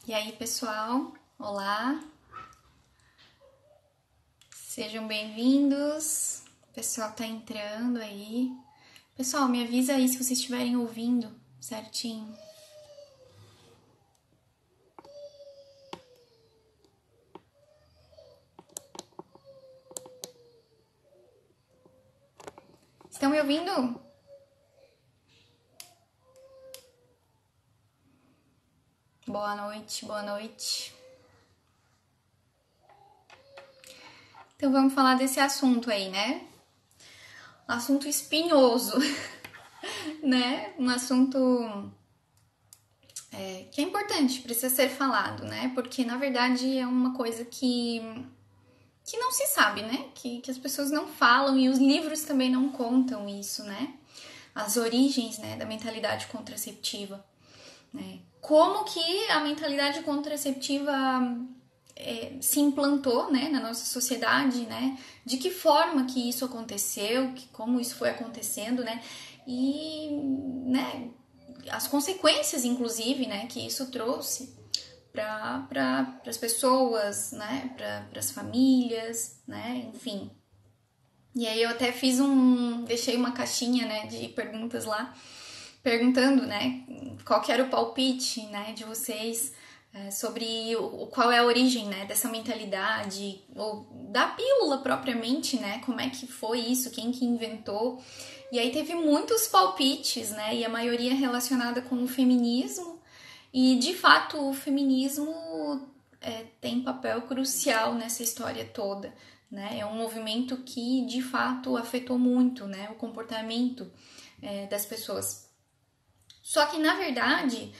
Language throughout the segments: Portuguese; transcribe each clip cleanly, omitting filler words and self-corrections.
E aí, pessoal? Olá! Sejam bem-vindos. O pessoal tá entrando aí. Pessoal, me avisa aí se vocês estiverem ouvindo certinho. Estão me ouvindo? Boa noite, boa noite. Então vamos falar desse assunto aí, né? Um assunto espinhoso, né? Um assunto que é importante, precisa ser falado, né? Porque na verdade é uma coisa que não se sabe, né? Que as pessoas não falam e os livros também não contam isso, né? As origens, né, da mentalidade contraceptiva, né? Como que a mentalidade contraceptiva se implantou, né, na nossa sociedade, né? De que forma que isso aconteceu, como isso foi acontecendo, né? E, né, as consequências, inclusive, né, que isso trouxe para as pessoas, né, para as famílias, né, enfim. E aí eu até deixei uma caixinha, né, de perguntas lá, perguntando, né, qual que era o palpite, né, de vocês sobre qual é a origem, né, dessa mentalidade, ou da pílula propriamente, né, como é que foi isso, quem que inventou. E aí teve muitos palpites, né, e a maioria relacionada com o feminismo. E, de fato, o feminismo tem papel crucial nessa história toda, né? É um movimento que, de fato, afetou muito, né, o comportamento das pessoas. Só que, na verdade,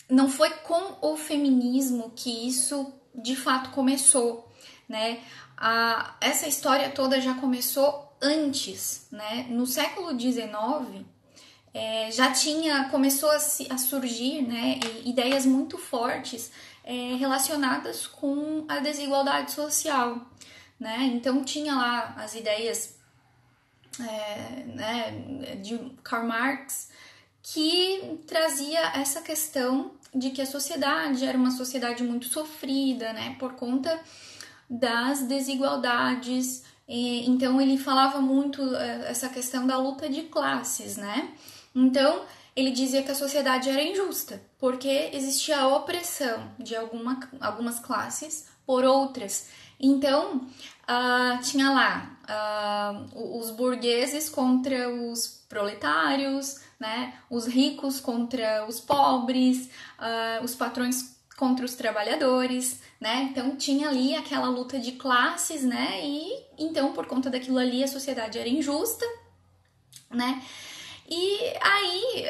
não foi com o feminismo que isso, de fato, começou, né? Essa história toda já começou antes, né? No século XIX, começou a surgir, né, ideias muito fortes relacionadas com a desigualdade social, né? Então tinha lá as ideias né, de Karl Marx, que trazia essa questão de que a sociedade era uma sociedade muito sofrida, né, por conta das desigualdades. Então ele falava muito essa questão da luta de classes, né? Então ele dizia que a sociedade era injusta, porque existia a opressão de algumas classes por outras. Então tinha lá os burgueses contra os proletários, né? Os ricos contra os pobres, os patrões contra os trabalhadores, né? Então tinha ali aquela luta de classes, né? E então, por conta daquilo ali, a sociedade era injusta, né? E aí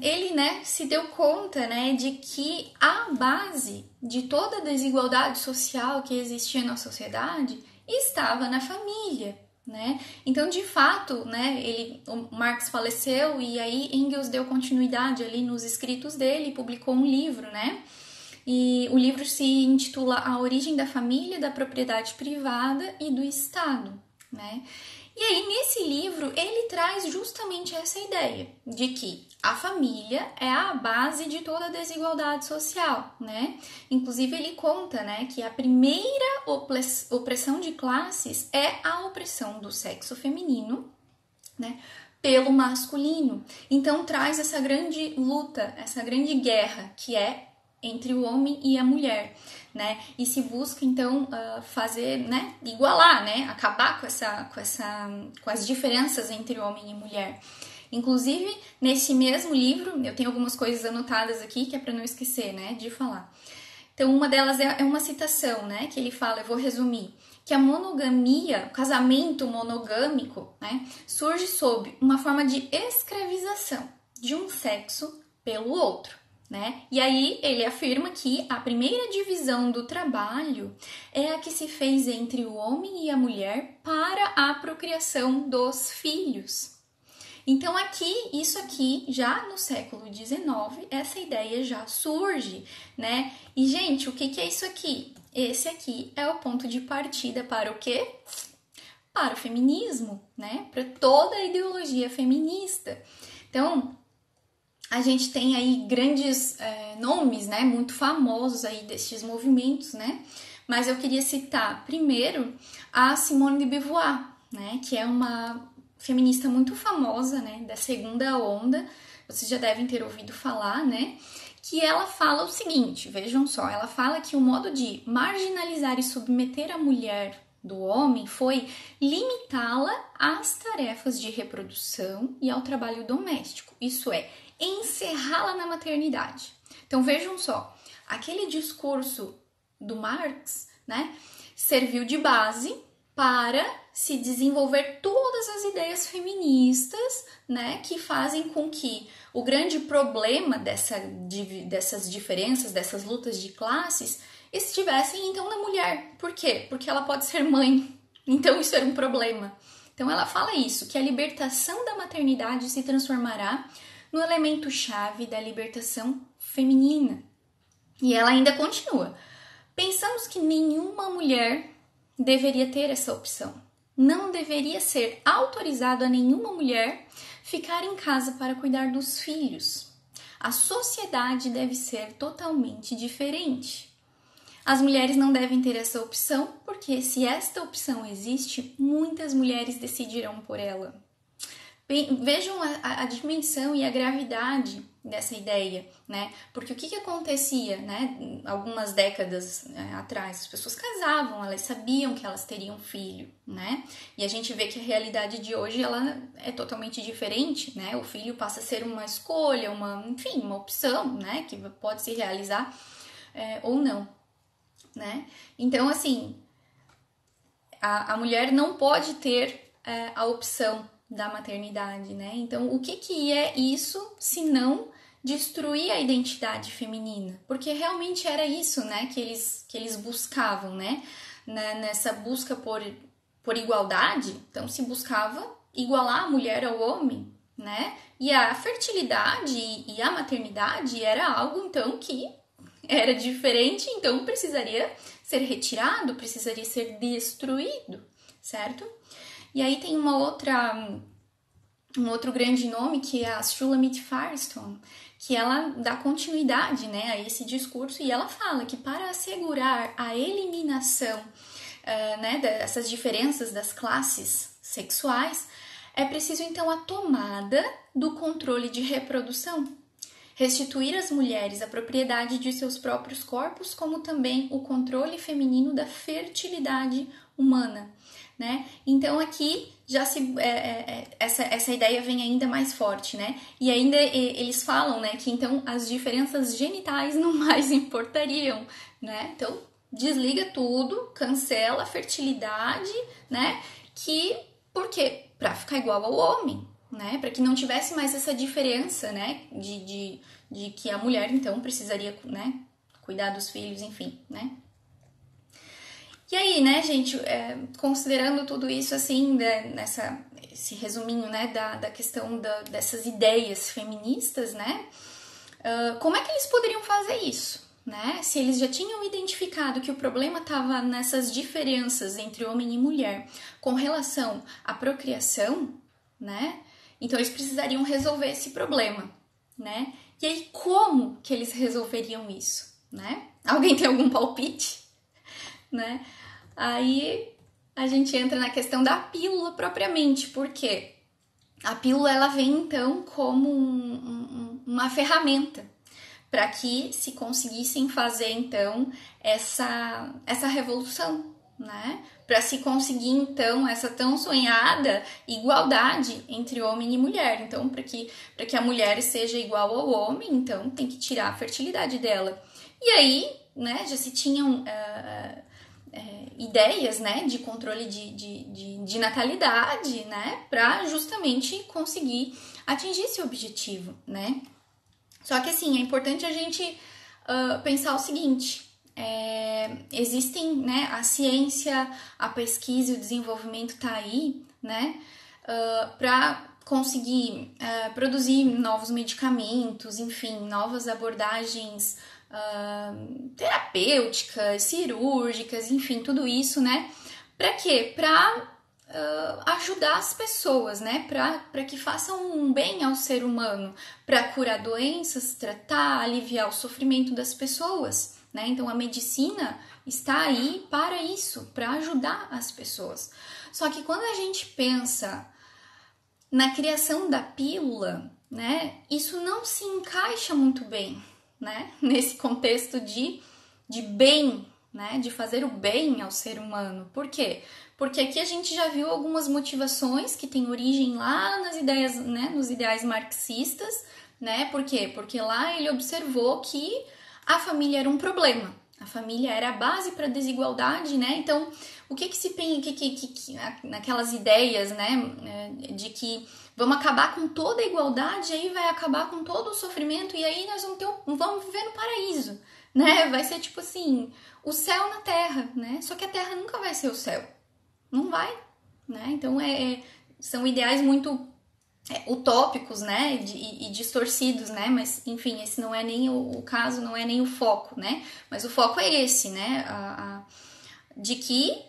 ele, né, se deu conta, né, de que a base de toda a desigualdade social que existia na sociedade estava na família, né? Então, de fato, né, o Marx faleceu e aí Engels deu continuidade ali nos escritos dele, publicou um livro, né? E o livro se intitula A Origem da Família, da Propriedade Privada e do Estado, né? E aí, nesse livro, ele traz justamente essa ideia de que a família é a base de toda a desigualdade social, né? Inclusive, ele conta, né, que a primeira opressão de classes é a opressão do sexo feminino, né, pelo masculino. Então, traz essa grande luta, essa grande guerra que é entre o homem e a mulher, né? E se busca então fazer, né, igualar, né, acabar com as diferenças entre homem e mulher. Inclusive, nesse mesmo livro, eu tenho algumas coisas anotadas aqui que é para não esquecer, né, de falar. Então, uma delas é uma citação, né, que ele fala, eu vou resumir, que a monogamia, o casamento monogâmico, né, surge sob uma forma de escravização de um sexo pelo outro. Né? E aí ele afirma que a primeira divisão do trabalho é a que se fez entre o homem e a mulher para a procriação dos filhos. Então isso aqui, já no século XIX, essa ideia já surge, né? E, gente, o que é isso aqui? Esse aqui é o ponto de partida para o quê? Para o feminismo, né? Para toda a ideologia feminista. Então, a gente tem aí grandes nomes, né, muito famosos aí destes movimentos, né, mas eu queria citar primeiro a Simone de Beauvoir, né, que é uma feminista muito famosa, né, da segunda onda, vocês já devem ter ouvido falar, né, que ela fala o seguinte, vejam só, ela fala que o modo de marginalizar e submeter a mulher do homem foi limitá-la às tarefas de reprodução e ao trabalho doméstico, isso é, encerrá-la na maternidade. Então vejam só, aquele discurso do Marx, né, serviu de base para se desenvolver todas as ideias feministas, né, que fazem com que o grande problema dessas diferenças, dessas lutas de classes, estivessem então na mulher. Por quê? Porque ela pode ser mãe. Então isso era um problema. Então ela fala isso, que a libertação da maternidade se transformará no elemento-chave da libertação feminina. E ela ainda continua. Pensamos que nenhuma mulher deveria ter essa opção. Não deveria ser autorizado a nenhuma mulher ficar em casa para cuidar dos filhos. A sociedade deve ser totalmente diferente. As mulheres não devem ter essa opção, porque se esta opção existe, muitas mulheres decidirão por ela. Vejam a dimensão e a gravidade dessa ideia, né? Porque o que acontecia, né? Algumas décadas atrás, as pessoas casavam, elas sabiam que elas teriam filho, né? E a gente vê que a realidade de hoje, ela é totalmente diferente, né? O filho passa a ser uma escolha, enfim, uma opção, né? Que pode se realizar ou não, né? Então, assim, a mulher não pode ter a opção da maternidade, né? Então, o que é isso se não destruir a identidade feminina? Porque realmente era isso, né, que eles buscavam, né? Nessa busca por igualdade, então se buscava igualar a mulher ao homem, né? E a fertilidade e a maternidade era algo, então, que era diferente, então precisaria ser retirado, precisaria ser destruído, certo? E aí tem um outro grande nome, que é a Shulamit Firestone, que ela dá continuidade, né, a esse discurso, e ela fala que para assegurar a eliminação né, dessas diferenças das classes sexuais, é preciso então a tomada do controle de reprodução, restituir às mulheres a propriedade de seus próprios corpos, como também o controle feminino da fertilidade humana, né? Então aqui já essa ideia vem ainda mais forte, né? E ainda eles falam, né, que então as diferenças genitais não mais importariam, né? Então desliga tudo, cancela a fertilidade, né? Por quê? Para ficar igual ao homem, né? Para que não tivesse mais essa diferença, né? De que a mulher então precisaria, né, cuidar dos filhos, enfim, né? E aí, né, gente, considerando tudo isso, assim, esse resuminho, né, da questão dessas ideias feministas, né, como é que eles poderiam fazer isso, né? Se eles já tinham identificado que o problema estava nessas diferenças entre homem e mulher com relação à procriação, né, então eles precisariam resolver esse problema, né? E aí, como que eles resolveriam isso, né? Alguém tem algum palpite? Né? Aí a gente entra na questão da pílula propriamente, porque a pílula ela vem então como uma ferramenta para que se conseguissem fazer então essa revolução, né? Para se conseguir então essa tão sonhada igualdade entre homem e mulher. Então, para que a mulher seja igual ao homem, então tem que tirar a fertilidade dela. E aí, né, já se tinham ideias, né, de controle de natalidade, né, para justamente conseguir atingir esse objetivo, né. Só que assim, é importante a gente pensar o seguinte, existem, né, a ciência, a pesquisa e o desenvolvimento tá aí, né, para conseguir produzir novos medicamentos, enfim, novas abordagens terapêuticas, cirúrgicas, enfim, tudo isso, né? Para quê? Para ajudar as pessoas, né, para que façam um bem ao ser humano, para curar doenças, tratar, aliviar o sofrimento das pessoas, né? Então a medicina está aí para isso, para ajudar as pessoas. Só que quando a gente pensa na criação da pílula, né, isso não se encaixa muito bem, né, nesse contexto de bem, né, de fazer o bem ao ser humano. Por quê? Porque aqui a gente já viu algumas motivações que têm origem lá nas ideias, né, nos ideais marxistas, né? Por quê? Porque lá ele observou que a família era um problema. A família era a base para a desigualdade, né? Então, o que se pensa, naquelas ideias, né, de que vamos acabar com toda a igualdade, aí vai acabar com todo o sofrimento e aí nós vamos viver no paraíso, né? Vai ser tipo assim, o céu na terra, né? Só que a terra nunca vai ser o céu. Não vai, né? Então são ideais muito utópicos, né? E distorcidos, né? Mas enfim, esse não é nem o caso, não é nem o foco, né? Mas o foco é esse, né? De que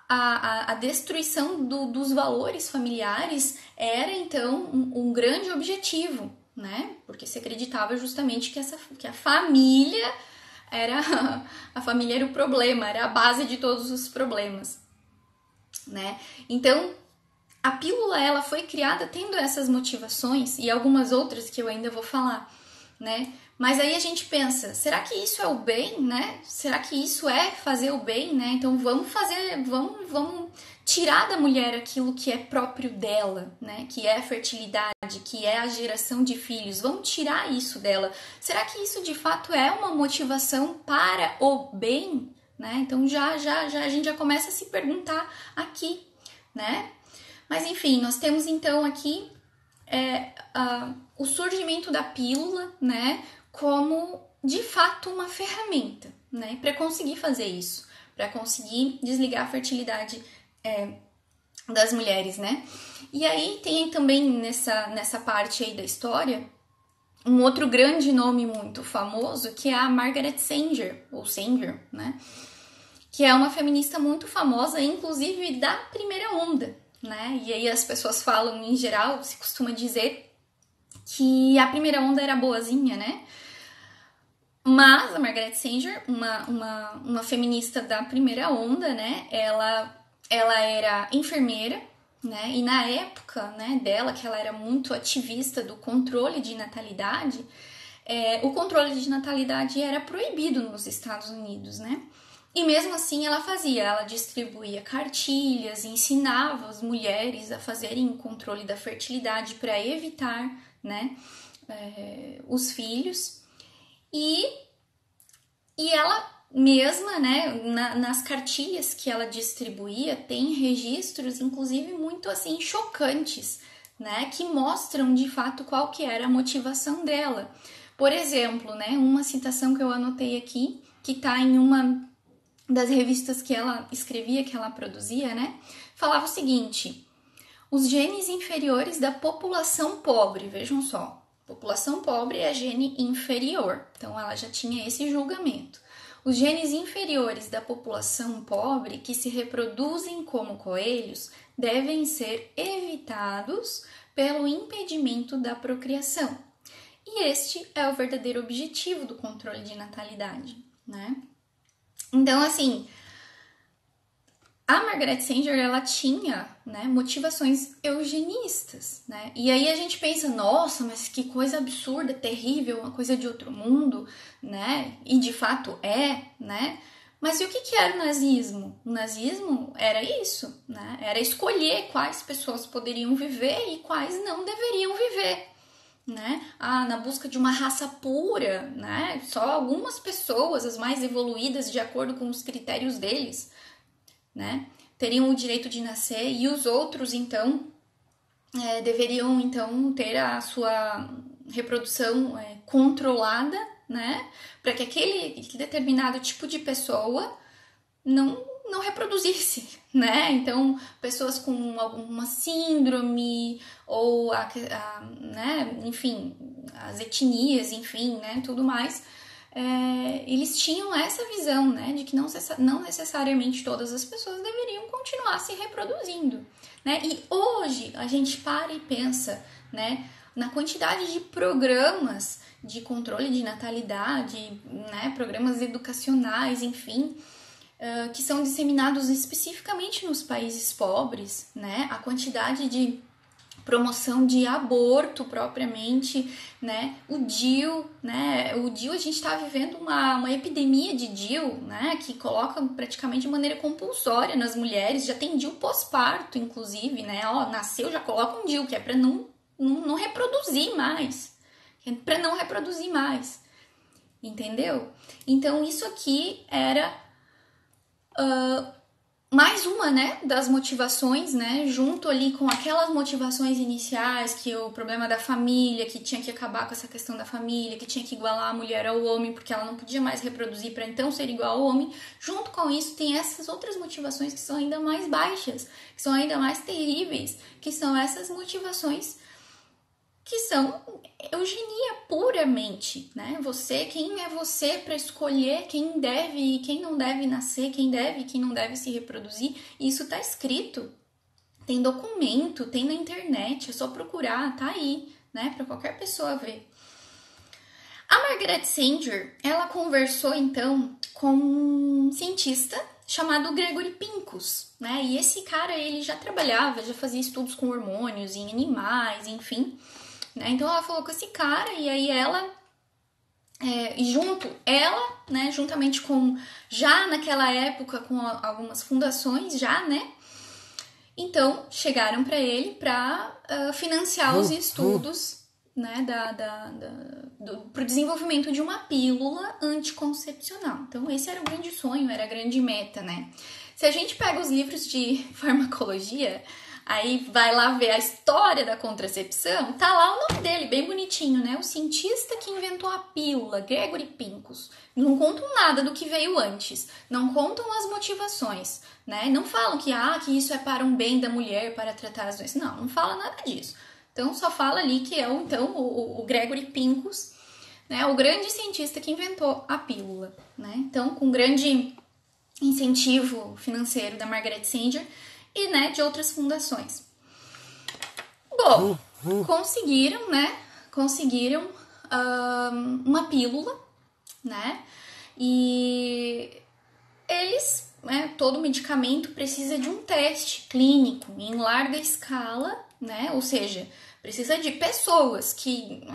a destruição dos valores familiares era então um grande objetivo, né? Porque se acreditava justamente que a família era a família era o problema, era a base de todos os problemas, né? Então, a pílula ela foi criada tendo essas motivações e algumas outras que eu ainda vou falar, né? Mas aí a gente pensa, será que isso é o bem, né? Será que isso é fazer o bem, né? Então vamos tirar da mulher aquilo que é próprio dela, né? Que é a fertilidade, que é a geração de filhos. Vamos tirar isso dela. Será que isso de fato é uma motivação para o bem, né? Então já a gente já começa a se perguntar aqui, né? Mas enfim, nós temos então aqui o surgimento da pílula, né, como de fato uma ferramenta, né, para conseguir fazer isso, para conseguir desligar a fertilidade das mulheres, né. E aí tem também nessa parte aí da história um outro grande nome muito famoso que é a Margaret Sanger, ou Sanger, né, que é uma feminista muito famosa, inclusive da primeira onda, né? E aí as pessoas falam, em geral, se costuma dizer que a primeira onda era boazinha, né? Mas a Margaret Sanger, uma feminista da primeira onda, né? Ela era enfermeira, né? E na época, né, dela, que ela era muito ativista do controle de natalidade, o controle de natalidade era proibido nos Estados Unidos, né? E mesmo assim ela distribuía cartilhas, ensinava as mulheres a fazerem o controle da fertilidade para evitar, né, os filhos. E ela mesma, né, nas cartilhas que ela distribuía, tem registros, inclusive, muito assim chocantes, né, que mostram de fato qual que era a motivação dela. Por exemplo, né, uma citação que eu anotei aqui, que está em uma das revistas que ela escrevia, que ela produzia, né, falava o seguinte: os genes inferiores da população pobre, vejam só, população pobre é gene inferior, então ela já tinha esse julgamento. Os genes inferiores da população pobre que se reproduzem como coelhos devem ser evitados pelo impedimento da procriação. E este é o verdadeiro objetivo do controle de natalidade, né? Então, assim, a Margaret Sanger, ela tinha, né, motivações eugenistas, né? E aí a gente pensa, nossa, mas que coisa absurda, terrível, uma coisa de outro mundo, né? E de fato né? Mas e o que era o nazismo? O nazismo era isso, né? Era escolher quais pessoas poderiam viver e quais não deveriam viver, né? Na busca de uma raça pura, né? Só algumas pessoas, as mais evoluídas, de acordo com os critérios deles, né, teriam o direito de nascer e os outros, então, deveriam, então, ter a sua reprodução controlada, né, para que aquele determinado tipo de pessoa não reproduzisse, né? Então, pessoas com alguma síndrome ou né, enfim, as etnias, enfim, né, tudo mais, eles tinham essa visão, né, de que não necessariamente todas as pessoas deveriam continuar se reproduzindo, né? E hoje a gente para e pensa, né, na quantidade de programas de controle de natalidade, né, programas educacionais, enfim, que são disseminados especificamente nos países pobres, né? A quantidade de promoção de aborto propriamente, né? O DIU, né? O DIU, a gente está vivendo uma epidemia de DIU, né? Que coloca praticamente de maneira compulsória nas mulheres. Já tem DIU pós-parto, inclusive, né? Ó, nasceu, já coloca um DIU, que é para não reproduzir mais. Para não reproduzir mais. Entendeu? Então, isso aqui era mais uma, né, das motivações, né, junto ali com aquelas motivações iniciais, que o problema da família, que tinha que acabar com essa questão da família, que tinha que igualar a mulher ao homem, porque ela não podia mais reproduzir para então ser igual ao homem. Junto com isso, tem essas outras motivações que são ainda mais baixas, que são ainda mais terríveis, que são essas motivações que são eugenia puramente, né? Quem é você para escolher quem deve e quem não deve nascer, quem deve e quem não deve se reproduzir? Isso tá escrito, tem documento, tem na internet, é só procurar, tá aí, né? Para qualquer pessoa ver. A Margaret Sanger, ela conversou então com um cientista chamado Gregory Pincus, né? E esse cara, ele já trabalhava, já fazia estudos com hormônios em animais, enfim. Então ela falou com esse cara e aí ela, né, juntamente com, já naquela época, com algumas fundações já, né, então chegaram para ele para financiar os estudos, né, pro desenvolvimento de uma pílula anticoncepcional. Então esse era o grande sonho, era a grande meta, né. Se a gente pega os livros de farmacologia, aí vai lá ver a história da contracepção, tá lá o nome dele, bem bonitinho, né? O cientista que inventou a pílula, Gregory Pincus. Não contam nada do que veio antes, não contam as motivações, né? Não falam que isso é para um bem da mulher, para tratar as doenças. Não fala nada disso. Então, só fala ali que é o Gregory Pincus, né? O grande cientista que inventou a pílula, né? Então, com grande incentivo financeiro da Margaret Sanger, e, né, de outras fundações. Bom, conseguiram, né, uma pílula, né, e eles, né, todo medicamento precisa de um teste clínico em larga escala, né, ou seja, precisa de pessoas que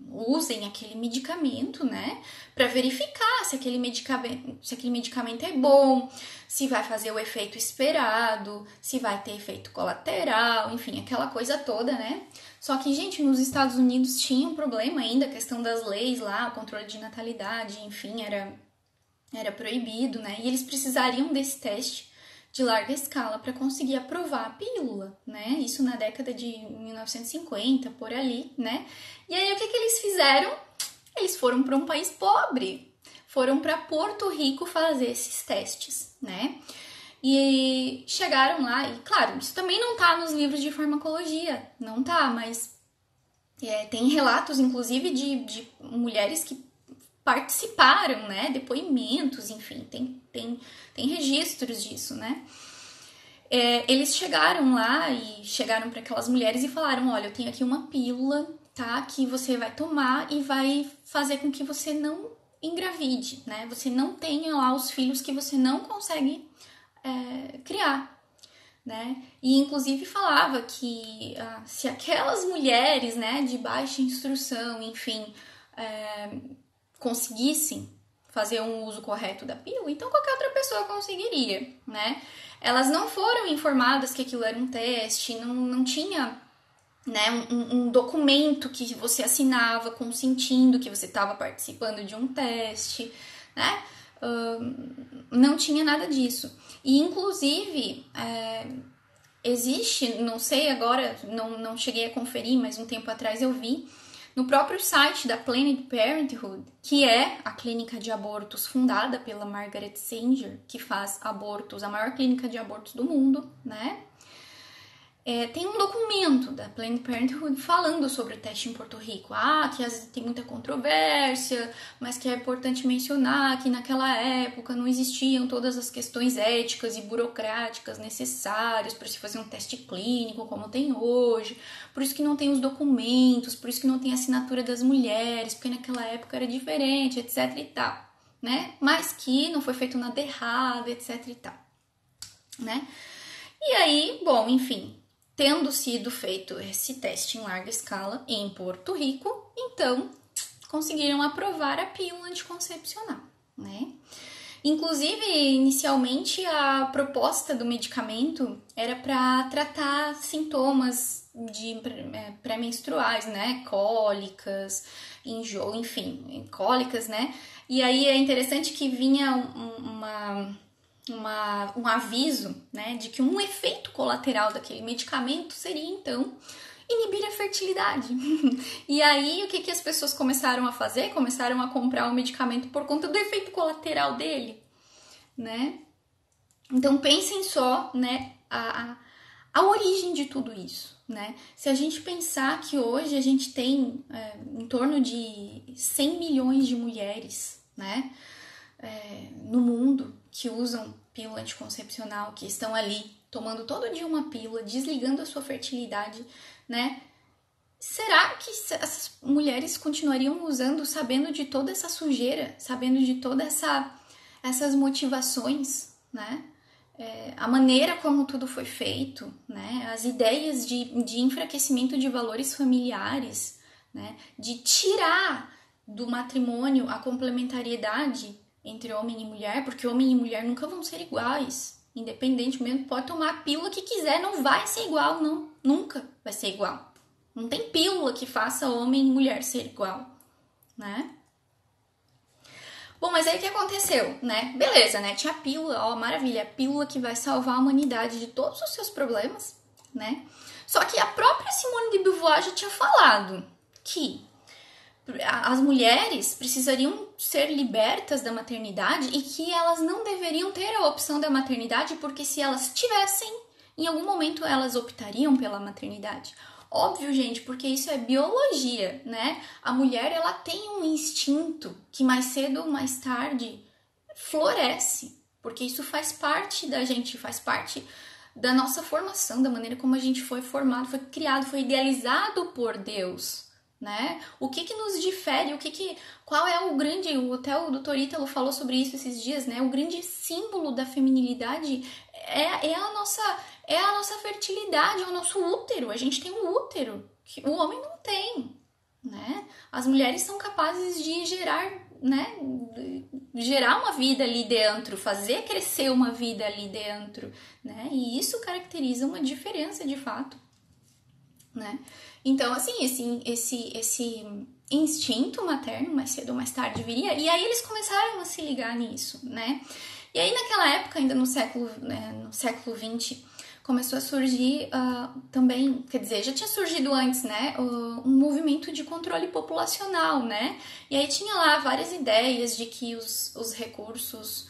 usem aquele medicamento, né, para verificar se aquele medicamento é bom, se vai fazer o efeito esperado, se vai ter efeito colateral, enfim, aquela coisa toda, né? Só que, gente, nos Estados Unidos tinha um problema ainda, a questão das leis lá, o controle de natalidade, enfim, era proibido, né? E eles precisariam desse teste de larga escala para conseguir aprovar a pílula, né? Isso na década de 1950, por ali, né? E aí, o que eles fizeram? Eles foram para um país pobre, foram para Porto Rico fazer esses testes, né? E chegaram lá, e claro, isso também não tá nos livros de farmacologia, não tá, mas tem relatos, inclusive, de mulheres que participaram, né? Depoimentos, enfim, tem registros disso, né? Eles chegaram lá e chegaram para aquelas mulheres e falaram: olha, eu tenho aqui uma pílula, tá? Que você vai tomar e vai fazer com que você não engravide, né? Você não tenha lá os filhos que você não consegue criar, né? E inclusive falava que se aquelas mulheres, né, de baixa instrução, enfim, conseguissem fazer um uso correto da pílula, então qualquer outra pessoa conseguiria, né? Elas não foram informadas que aquilo era um teste, não tinha, né, um documento que você assinava consentindo que você estava participando de um teste, né? Não tinha nada disso. E, inclusive, existe, não sei agora, não cheguei a conferir, mas um tempo atrás eu vi, no próprio site da Planned Parenthood, que é a clínica de abortos fundada pela Margaret Sanger, que faz abortos, a maior clínica de abortos do mundo, né? tem um documento da Planned Parenthood falando sobre o teste em Porto Rico. Que tem muita controvérsia, mas que é importante mencionar que naquela época não existiam todas as questões éticas e burocráticas necessárias para se fazer um teste clínico como tem hoje. Por isso que não tem os documentos, por isso que não tem a assinatura das mulheres, porque naquela época era diferente, etc e tal, né? Mas que não foi feito nada errado, etc e tal, né? E aí, bom, enfim, tendo sido feito esse teste em larga escala em Porto Rico, então conseguiram aprovar a pílula anticoncepcional, né? Inclusive, inicialmente, a proposta do medicamento era para tratar sintomas de pré-menstruais, né? Cólicas, enjoo, enfim, cólicas, né? E aí é interessante que vinha um aviso, né, de que um efeito colateral daquele medicamento seria, então, inibir a fertilidade. E aí, o que as pessoas começaram a fazer? Começaram a comprar o medicamento por conta do efeito colateral dele, né? Então, pensem só, né, a origem de tudo isso, né? Se a gente pensar que hoje a gente tem em torno de 100 milhões de mulheres, né, no mundo que usam pílula anticoncepcional, que estão ali tomando todo dia uma pílula, desligando a sua fertilidade, né? Será que essas mulheres continuariam usando sabendo de toda essa sujeira, sabendo de todas essas motivações, né? A maneira como tudo foi feito, né? As ideias de enfraquecimento de valores familiares, né? De tirar do matrimônio a complementariedade entre homem e mulher, porque homem e mulher nunca vão ser iguais. Independente mesmo, pode tomar a pílula que quiser, não vai ser igual, não. Nunca vai ser igual. Não tem pílula que faça homem e mulher ser igual, né? Bom, mas aí o que aconteceu, né? Beleza, né? Tinha a pílula, ó, maravilha, a pílula que vai salvar a humanidade de todos os seus problemas, né? Só que a própria Simone de Beauvoir já tinha falado que as mulheres precisariam ser libertas da maternidade e que elas não deveriam ter a opção da maternidade, porque se elas tivessem, em algum momento elas optariam pela maternidade. Óbvio, gente, porque isso é biologia, né? A mulher, ela tem um instinto que mais cedo ou mais tarde floresce, porque isso faz parte da gente, faz parte da nossa formação, da maneira como a gente foi formado, foi criado, foi idealizado por Deus, né? O que nos difere, qual é o grande, até o Dr. Ítalo falou sobre isso esses dias, né? O grande símbolo da feminilidade é a nossa fertilidade, é o nosso útero. A gente tem um útero que o homem não tem, né? As mulheres são capazes de gerar, né? Gerar uma vida ali dentro, fazer crescer uma vida ali dentro, né? E isso caracteriza uma diferença de fato, né? Então, assim, esse instinto materno, mais cedo ou mais tarde viria, e aí eles começaram a se ligar nisso, né? E aí, naquela época, ainda no século XX, começou a surgir também, quer dizer, já tinha surgido antes, né, um movimento de controle populacional, né? E aí tinha lá várias ideias de que os recursos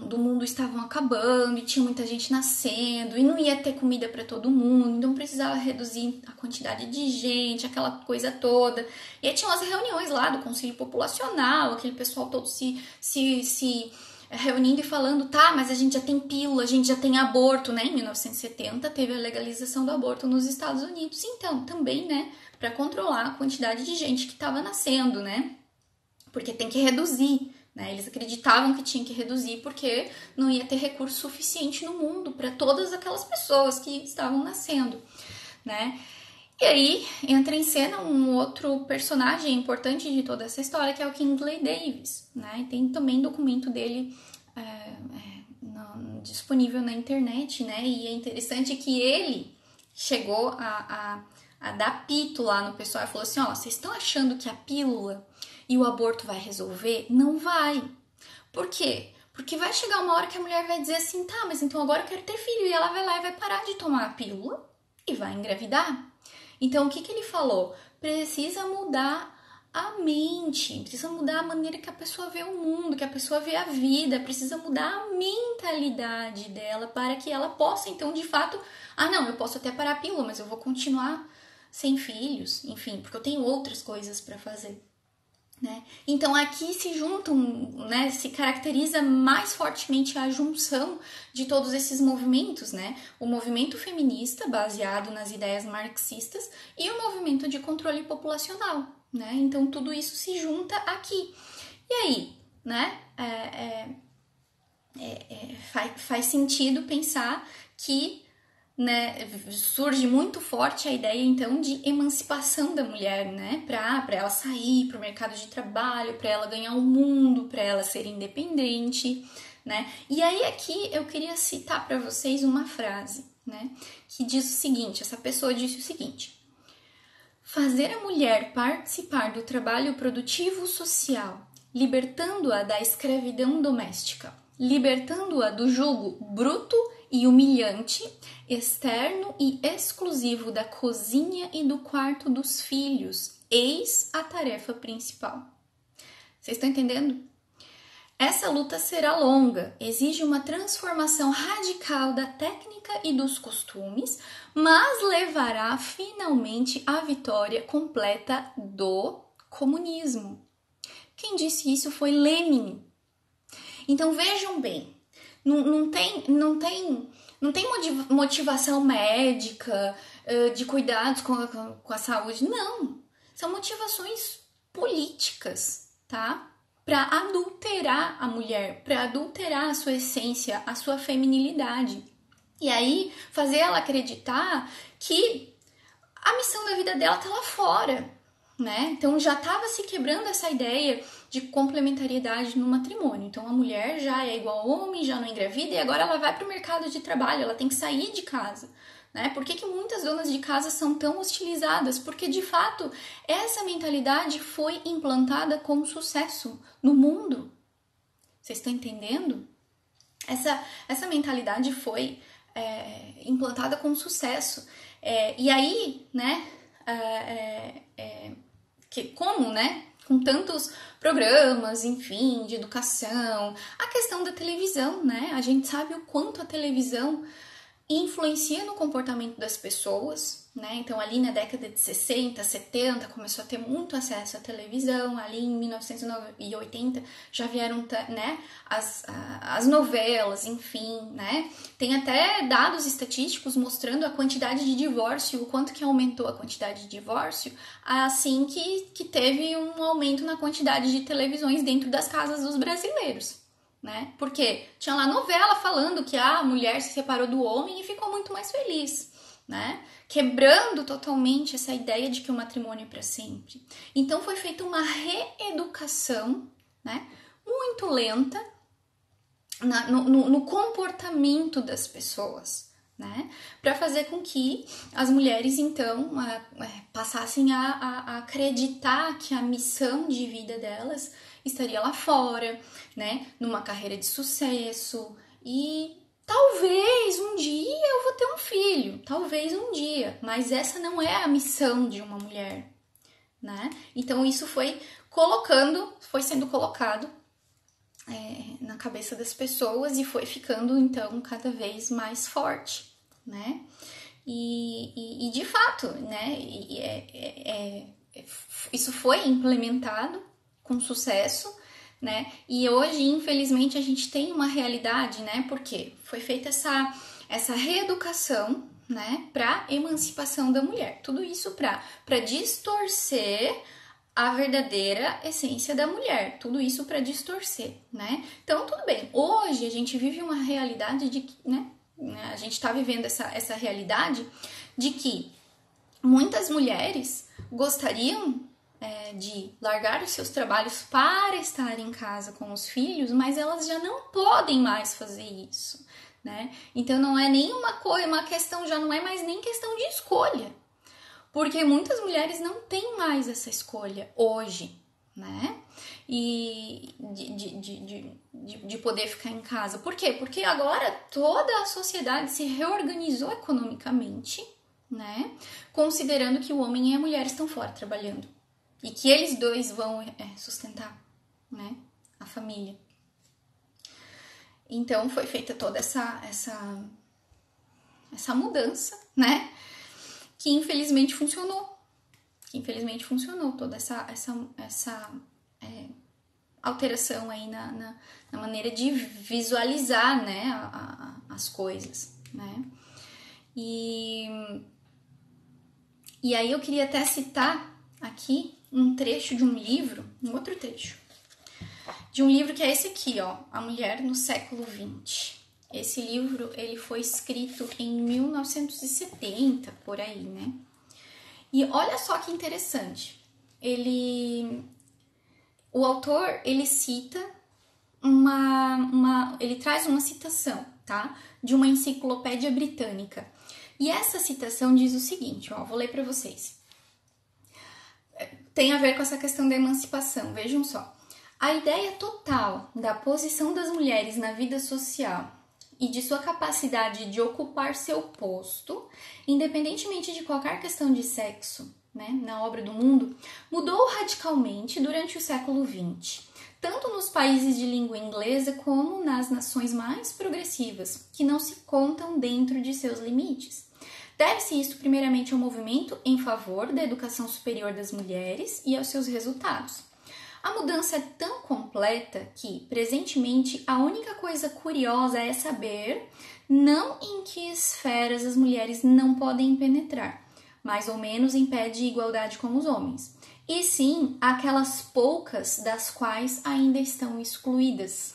do mundo estavam acabando e tinha muita gente nascendo e não ia ter comida para todo mundo, então precisava reduzir a quantidade de gente, aquela coisa toda. E aí tinham as reuniões lá do Conselho Populacional, aquele pessoal todo se reunindo e falando, tá, mas a gente já tem pílula, a gente já tem aborto, né? Em 1970 teve a legalização do aborto nos Estados Unidos, então também, né, para controlar a quantidade de gente que estava nascendo, né? Porque tem que reduzir, né? Eles acreditavam que tinha que reduzir porque não ia ter recurso suficiente no mundo para todas aquelas pessoas que estavam nascendo, né? E aí entra em cena um outro personagem importante de toda essa história, que é o Kingsley Davis, né? E tem também documento dele disponível na internet, né? E é interessante que ele chegou a dar pito lá no pessoal e falou assim, ó, vocês estão achando que a pílula e o aborto vai resolver? Não vai. Por quê? Porque vai chegar uma hora que a mulher vai dizer assim, tá, mas então agora eu quero ter filho, e ela vai lá e vai parar de tomar a pílula e vai engravidar. Então, o que ele falou? Precisa mudar a mente, precisa mudar a maneira que a pessoa vê o mundo, que a pessoa vê a vida, precisa mudar a mentalidade dela para que ela possa, então, de fato, não, eu posso até parar a pílula, mas eu vou continuar sem filhos, enfim, porque eu tenho outras coisas para fazer. Né? Então aqui se juntam, né, se caracteriza mais fortemente a junção de todos esses movimentos, né? O movimento feminista, baseado nas ideias marxistas, e o movimento de controle populacional, né? Então tudo isso se junta aqui. E aí, né? Faz sentido pensar que, né, surge muito forte a ideia então de emancipação da mulher, né, para ela sair para o mercado de trabalho, para ela ganhar o mundo, para ela ser independente, né? E aí aqui eu queria citar para vocês uma frase, né, que diz o seguinte, essa pessoa disse o seguinte: fazer a mulher participar do trabalho produtivo social, libertando-a da escravidão doméstica, libertando-a do jugo bruto e humilhante, externo e exclusivo da cozinha e do quarto dos filhos, eis a tarefa principal. Vocês estão entendendo? Essa luta será longa, exige uma transformação radical da técnica e dos costumes, mas levará finalmente à vitória completa do comunismo. Quem disse isso foi Lenin. Então vejam bem, não tem motivação médica, de cuidados com a saúde, não. São motivações políticas, tá? Para adulterar a mulher, para adulterar a sua essência, a sua feminilidade. E aí fazer ela acreditar que a missão da vida dela tá lá fora, né? Então já estava se quebrando essa ideia de complementariedade no matrimônio. Então a mulher já é igual ao homem, já não engravida e agora ela vai para o mercado de trabalho, ela tem que sair de casa, né? Por que muitas donas de casa são tão hostilizadas? Porque de fato essa mentalidade foi implantada com sucesso no mundo. Vocês estão entendendo? Essa mentalidade foi implantada com sucesso. E aí, né? Com tantos programas, enfim, de educação, a questão da televisão, né? A gente sabe o quanto a televisão influencia no comportamento das pessoas, né? Então ali na década de 60, 70 começou a ter muito acesso à televisão, ali em 1980 já vieram, né, as novelas, enfim, né? Tem até dados estatísticos mostrando a quantidade de divórcio, o quanto que aumentou a quantidade de divórcio, assim que teve um aumento na quantidade de televisões dentro das casas dos brasileiros. Né? Porque tinha lá novela falando que a mulher se separou do homem e ficou muito mais feliz, né? Quebrando totalmente essa ideia de que o matrimônio é para sempre. Então foi feita uma reeducação, né, muito lenta no comportamento das pessoas, né, para fazer com que as mulheres então passassem a acreditar que a missão de vida delas estaria lá fora, né, numa carreira de sucesso, e talvez um dia eu vou ter um filho, talvez um dia, mas essa não é a missão de uma mulher, né? Então isso foi sendo colocado na cabeça das pessoas e foi ficando então cada vez mais forte, né? E de fato, né? Isso foi implementado com sucesso, né? E hoje, infelizmente, a gente tem uma realidade, né? Porque foi feita essa reeducação, né? Para emancipação da mulher. Tudo isso para distorcer a verdadeira essência da mulher. Tudo isso para distorcer, né? Então, tudo bem. Hoje a gente vive uma realidade de que, né? A gente está vivendo essa realidade de que muitas mulheres gostariam de largar os seus trabalhos para estar em casa com os filhos, mas elas já não podem mais fazer isso, né? Então não é nenhuma coisa, uma questão, já não é mais nem questão de escolha, porque muitas mulheres não têm mais essa escolha hoje, né? E de poder ficar em casa. Por quê? Porque agora toda a sociedade se reorganizou economicamente, né? Considerando que o homem e a mulher estão fora trabalhando. e que eles dois vão sustentar, né, a família. Então foi feita toda essa mudança, né, que infelizmente funcionou. Toda essa alteração aí na maneira de visualizar, né, as coisas, né. E aí eu queria até citar aqui um trecho de um livro, um outro trecho, de um livro que é esse aqui, ó, A Mulher no Século XX. Esse livro, ele foi escrito em 1970, por aí, né? E olha só que interessante. O autor, ele cita ele traz uma citação, tá? De uma enciclopédia britânica. E essa citação diz o seguinte, ó, vou ler para vocês. Tem a ver com essa questão da emancipação, vejam só. A ideia total da posição das mulheres na vida social e de sua capacidade de ocupar seu posto, independentemente de qualquer questão de sexo, né, na obra do mundo, mudou radicalmente durante o século XX, tanto nos países de língua inglesa como nas nações mais progressivas, que não se contam dentro de seus limites. Deve-se isso primeiramente ao movimento em favor da educação superior das mulheres e aos seus resultados. A mudança é tão completa que, presentemente, a única coisa curiosa é saber não em que esferas as mulheres não podem penetrar, mais ou menos em pé de igualdade com os homens, e sim aquelas poucas das quais ainda estão excluídas.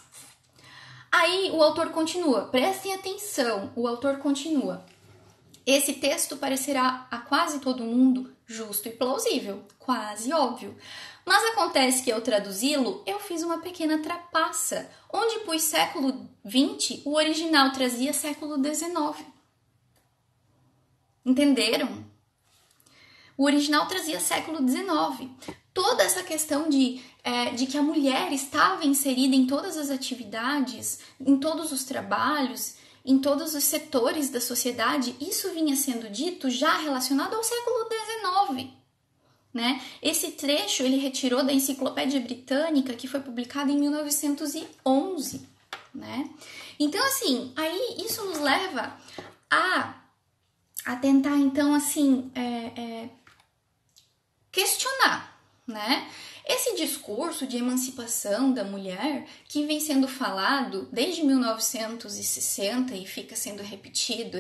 Aí o autor continua, prestem atenção, o autor continua. Esse texto parecerá a quase todo mundo justo e plausível, quase óbvio. Mas acontece que ao traduzi-lo, eu fiz uma pequena trapaça, onde pus século XX, o original trazia século XIX. Entenderam? O original trazia século XIX. Toda essa questão de que a mulher estava inserida em todas as atividades, em todos os trabalhos, em todos os setores da sociedade, isso vinha sendo dito já relacionado ao século XIX. Né? Esse trecho ele retirou da Enciclopédia Britânica, que foi publicada em 1911. Né? Então, assim, aí isso nos leva a tentar, então, assim, questionar, né? Esse discurso de emancipação da mulher que vem sendo falado desde 1960 e fica sendo repetido,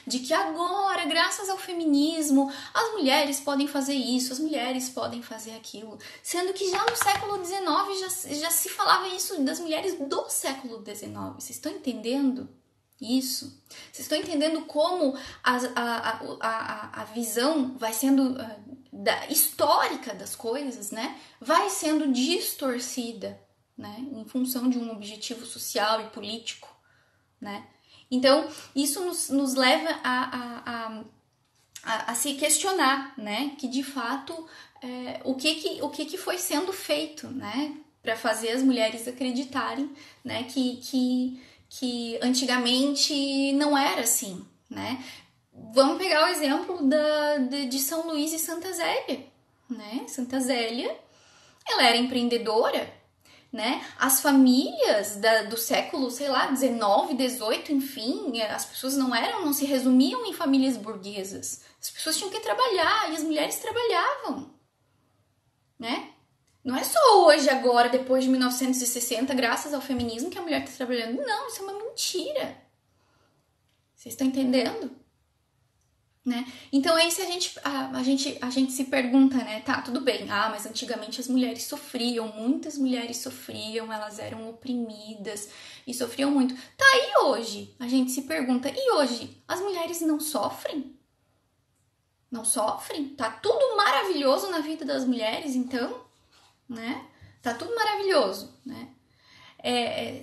de que agora, graças ao feminismo, as mulheres podem fazer isso, as mulheres podem fazer aquilo, sendo que já no século XIX já se falava isso das mulheres do século XIX. Vocês estão entendendo isso? Vocês estão entendendo como a visão vai sendo histórica das coisas, né? Vai sendo distorcida, né? Em função de um objetivo social e político, né? Então, isso nos leva a se questionar, né? Que de fato o que foi sendo feito, né? Para fazer as mulheres acreditarem, né? Que antigamente não era assim, né? Vamos pegar o exemplo de São Luís e Santa Zélia, né? Santa Zélia, ela era empreendedora, né? As famílias do século, sei lá, 19, 18, enfim, as pessoas não se resumiam em famílias burguesas. As pessoas tinham que trabalhar e as mulheres trabalhavam, né? Não é só hoje, agora, depois de 1960, graças ao feminismo, que a mulher está trabalhando. Não, isso é uma mentira. Vocês estão entendendo? Né? Então aí se a gente se pergunta, né? Tá, tudo bem. Ah, mas antigamente as mulheres sofriam, muitas mulheres sofriam, elas eram oprimidas e sofriam muito. Tá, e hoje? A gente se pergunta, e hoje? As mulheres não sofrem? Não sofrem? Tá tudo maravilhoso na vida das mulheres, então? Né? Tá tudo maravilhoso, né?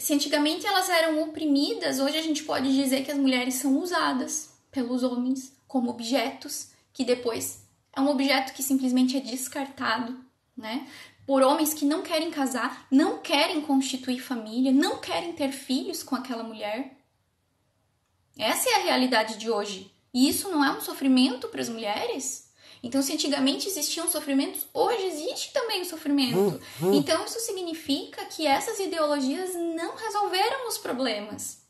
Se antigamente elas eram oprimidas, hoje a gente pode dizer que as mulheres são usadas pelos homens como objetos, que depois é um objeto que simplesmente é descartado, né? Por homens que não querem casar, não querem constituir família, não querem ter filhos com aquela mulher. Essa é a realidade de hoje. E isso não é um sofrimento para as mulheres? Então, se antigamente existiam sofrimentos, hoje existe também o sofrimento. Então, isso significa que essas ideologias não resolveram os problemas.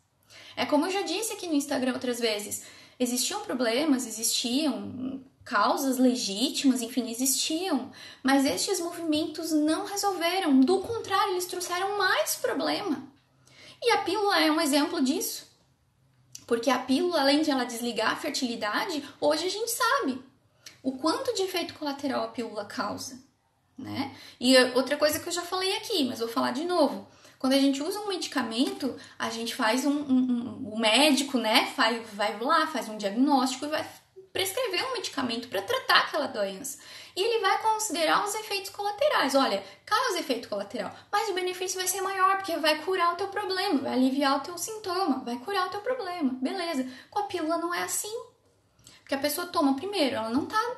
É como eu já disse aqui no Instagram outras vezes, existiam problemas, existiam causas legítimas, enfim, existiam, mas estes movimentos não resolveram, do contrário, eles trouxeram mais problema. E a pílula é um exemplo disso, porque a pílula, além de ela desligar a fertilidade, hoje a gente sabe o quanto de efeito colateral a pílula causa, né? E outra coisa que eu já falei aqui, mas vou falar de novo. Quando a gente usa um medicamento, a gente faz o médico, né, vai lá, faz um diagnóstico e vai prescrever um medicamento para tratar aquela doença. E ele vai considerar os efeitos colaterais. Olha, causa efeito colateral, mas o benefício vai ser maior, porque vai curar o teu problema, vai aliviar o teu sintoma, vai curar o teu problema. Beleza. Com a pílula não é assim. Porque a pessoa toma primeiro, ela não tá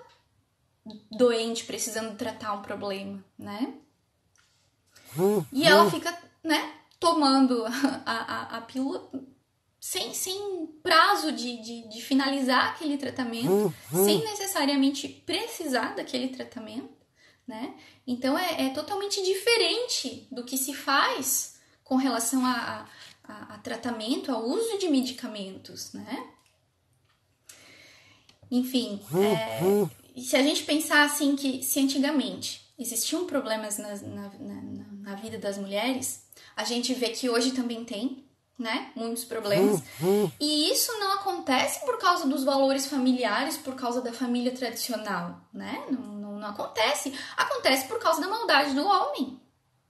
doente, precisando tratar um problema, né? E ela fica, né, tomando a pílula sem prazo de finalizar aquele tratamento, sem necessariamente precisar daquele tratamento, né? Então, é totalmente diferente do que se faz com relação a tratamento, ao uso de medicamentos, né? Enfim, se a gente pensar assim que se antigamente existiam problemas na vida das mulheres, a gente vê que hoje também tem, né, muitos problemas, e isso não acontece por causa dos valores familiares, por causa da família tradicional, né, não acontece, acontece por causa da maldade do homem.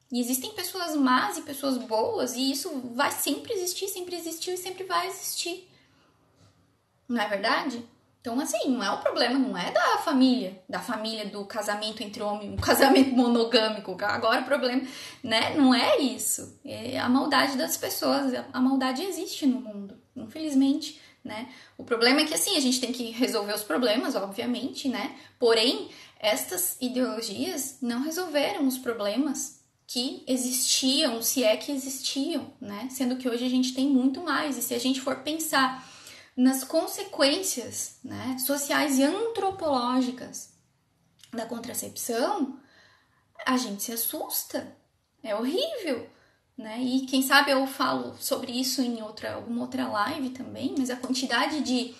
E existem pessoas más e pessoas boas, e isso vai sempre existir, sempre existiu e sempre vai existir, não é verdade? Então, assim, não é o problema, não é da família do casamento entre homem, um casamento monogâmico. Agora o problema, né, não é isso. É a maldade das pessoas, a maldade existe no mundo, infelizmente, né? O problema é que, assim, a gente tem que resolver os problemas, obviamente, né? Porém, estas ideologias não resolveram os problemas que existiam, se é que existiam, né? Sendo que hoje a gente tem muito mais. E se a gente for pensar nas consequências, né, sociais e antropológicas da contracepção, a gente se assusta. É horrível, né? E quem sabe eu falo sobre isso em alguma outra live também, mas a quantidade de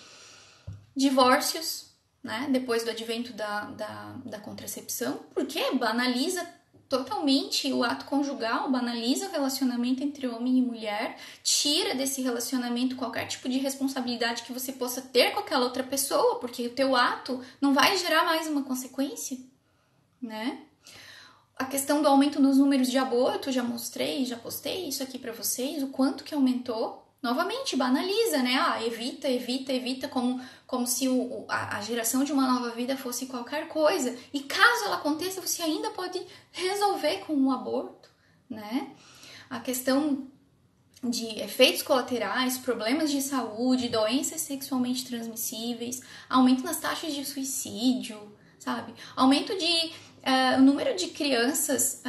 divórcios, né, depois do advento da contracepção, porque banaliza totalmente o ato conjugal, banaliza o relacionamento entre homem e mulher, tira desse relacionamento qualquer tipo de responsabilidade que você possa ter com aquela outra pessoa, porque o teu ato não vai gerar mais uma consequência, né? A questão do aumento nos números de aborto, já postei isso aqui pra vocês, o quanto que aumentou. Novamente, banaliza, né? Evita, como se a geração de uma nova vida fosse qualquer coisa. E caso ela aconteça, você ainda pode resolver com um aborto, né? A questão de efeitos colaterais, problemas de saúde, doenças sexualmente transmissíveis, aumento nas taxas de suicídio, sabe? Aumento de o número de crianças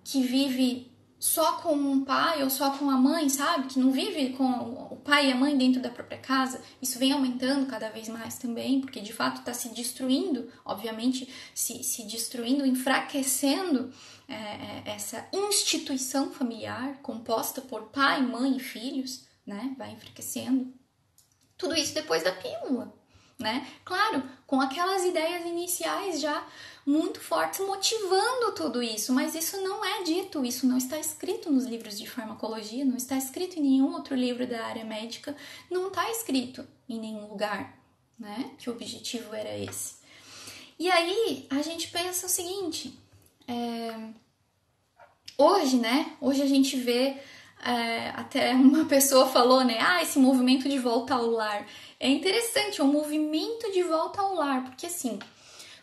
que vive só com um pai ou só com a mãe, sabe? Que não vive com o pai e a mãe dentro da própria casa. Isso vem aumentando cada vez mais também, porque de fato está se destruindo, obviamente, se destruindo, enfraquecendo essa instituição familiar composta por pai, mãe e filhos, né? Vai enfraquecendo. Tudo isso depois da pílula, né? Claro, com aquelas ideias iniciais já muito fortes motivando tudo isso, mas isso não é dito, isso não está escrito nos livros de farmacologia, não está escrito em nenhum outro livro da área médica, não está escrito em nenhum lugar, né? Que o objetivo era esse. E aí a gente pensa o seguinte, hoje, né? Hoje a gente vê, até uma pessoa falou, né? Esse movimento de volta ao lar. É interessante, é um movimento de volta ao lar, porque assim,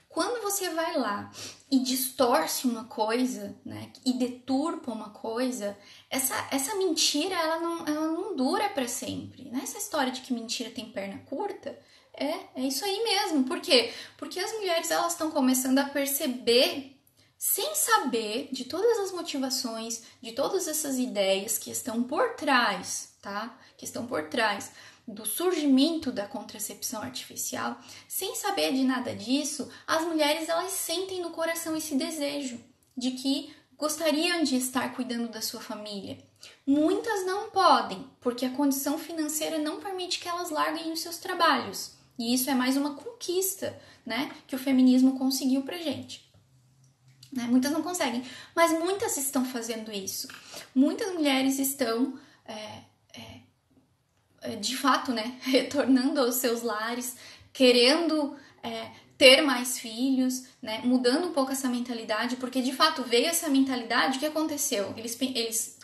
quando você vai lá e distorce uma coisa, né, e deturpa uma coisa, essa mentira, ela não dura para sempre, né? Essa história de que mentira tem perna curta, é isso aí mesmo. Por quê? Porque as mulheres, elas estão começando a perceber, sem saber de todas as motivações, de todas essas ideias que estão por trás, tá? Que estão por trás do surgimento da contracepção artificial, sem saber de nada disso, as mulheres elas sentem no coração esse desejo de que gostariam de estar cuidando da sua família. Muitas não podem, porque a condição financeira não permite que elas larguem os seus trabalhos. E isso é mais uma conquista, né, que o feminismo conseguiu pra gente. Né? Muitas não conseguem, mas muitas estão fazendo isso. Muitas mulheres estão, de fato, né, retornando aos seus lares, querendo ter mais filhos, né, mudando um pouco essa mentalidade, porque de fato veio essa mentalidade. O que aconteceu?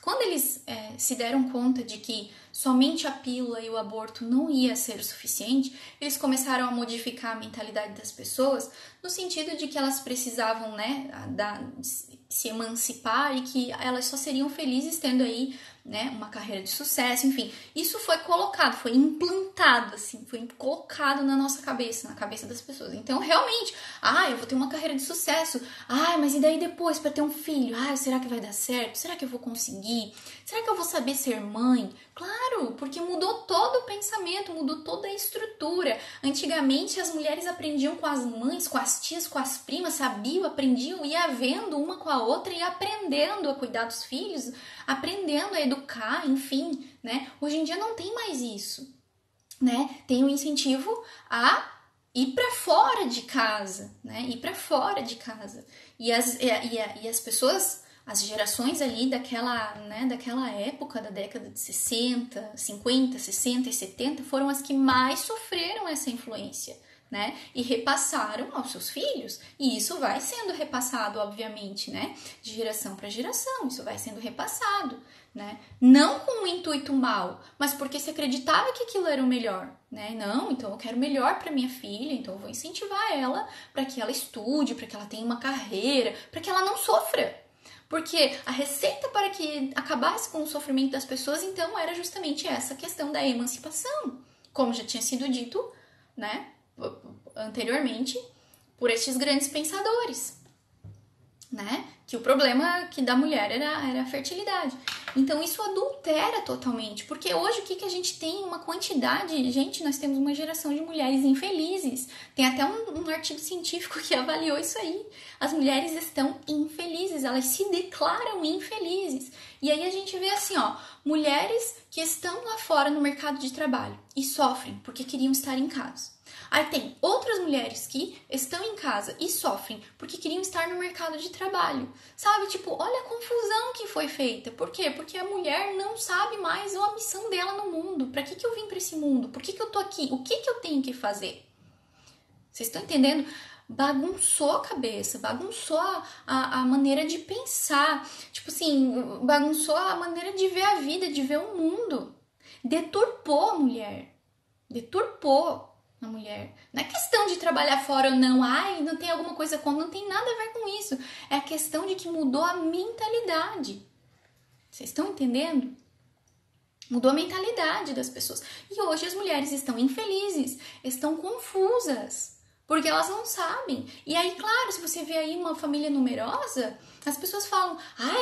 Quando eles se deram conta de que somente a pílula e o aborto não ia ser o suficiente, eles começaram a modificar a mentalidade das pessoas no sentido de que elas precisavam, né, se emancipar e que elas só seriam felizes tendo aí, né, uma carreira de sucesso, enfim. Isso foi colocado, foi implantado, assim, foi colocado na nossa cabeça, na cabeça das pessoas. Então, realmente, eu vou ter uma carreira de sucesso. Mas e daí depois para ter um filho? Será que vai dar certo? Será que eu vou conseguir? Será que eu vou saber ser mãe? Claro, porque mudou todo o pensamento, mudou toda a estrutura. Antigamente as mulheres aprendiam com as mães, com as tias, com as primas, sabiam, aprendiam, ia vendo uma com a outra e aprendendo a cuidar dos filhos, aprendendo a educar, enfim, né? Hoje em dia não tem mais isso, né? Tem um incentivo a ir para fora de casa, né? Ir para fora de casa. E as pessoas, as gerações ali daquela época, da década de 60, 50, 60 e 70, foram as que mais sofreram essa influência, né? E repassaram aos seus filhos. E isso vai sendo repassado, obviamente, né? De geração para geração, isso vai sendo repassado, né? Não com um intuito mau, mas porque se acreditava que aquilo era o melhor, né? Não, então eu quero o melhor para minha filha, então eu vou incentivar ela para que ela estude, para que ela tenha uma carreira, para que ela não sofra. Porque a receita para que acabasse com o sofrimento das pessoas, então, era justamente essa questão da emancipação, como já tinha sido dito, né, anteriormente, por estes grandes pensadores, né, que o problema da mulher era a fertilidade. Então, isso adultera totalmente, porque hoje o que a gente tem? Uma quantidade, gente, nós temos uma geração de mulheres infelizes. Tem até um artigo científico que avaliou isso aí. As mulheres estão infelizes, elas se declaram infelizes. E aí a gente vê assim, mulheres que estão lá fora no mercado de trabalho e sofrem porque queriam estar em casa. Aí tem outras mulheres que estão em casa e sofrem porque queriam estar no mercado de trabalho. Sabe, tipo, olha a confusão que foi feita. Por quê? Porque a mulher não sabe mais a missão dela no mundo. Pra que eu vim pra esse mundo? Por que eu tô aqui? O que eu tenho que fazer? Vocês estão entendendo? Bagunçou a cabeça, bagunçou a maneira de pensar. Tipo assim, bagunçou a maneira de ver a vida, de ver o mundo. Deturpou a mulher. Deturpou a mulher. Não é questão de trabalhar fora ou não. Não tem alguma coisa contra. Não tem nada a ver com isso. É a questão de que mudou a mentalidade. Vocês estão entendendo? Mudou a mentalidade das pessoas. E hoje as mulheres estão infelizes, estão confusas, porque elas não sabem. E aí, claro, se você vê aí uma família numerosa, as pessoas falam,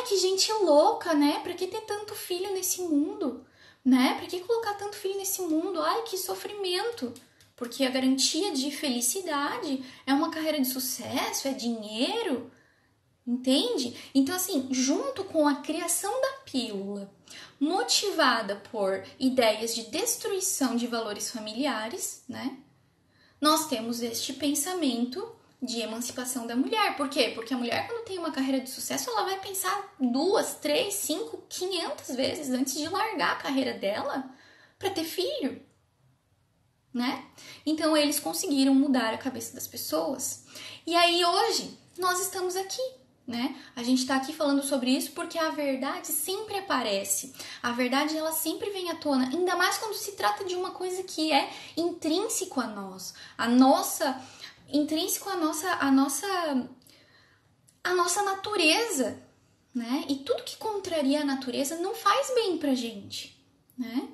que gente louca, né? Pra que ter tanto filho nesse mundo? Né? Pra que colocar tanto filho nesse mundo? Que sofrimento. Porque a garantia de felicidade é uma carreira de sucesso, é dinheiro, entende? Então, assim, junto com a criação da pílula, motivada por ideias de destruição de valores familiares, né? Nós temos este pensamento de emancipação da mulher. Por quê? Porque a mulher, quando tem uma carreira de sucesso, ela vai pensar 2, 3, 5, 500 vezes antes de largar a carreira dela para ter filho, né? Então, eles conseguiram mudar a cabeça das pessoas. E aí, hoje, nós estamos aqui, né? A gente tá aqui falando sobre isso porque a verdade sempre aparece. A verdade, ela sempre vem à tona, ainda mais quando se trata de uma coisa que é intrínseco a nós. Intrínseco à nossa natureza, né? E tudo que contraria a natureza não faz bem pra gente, né?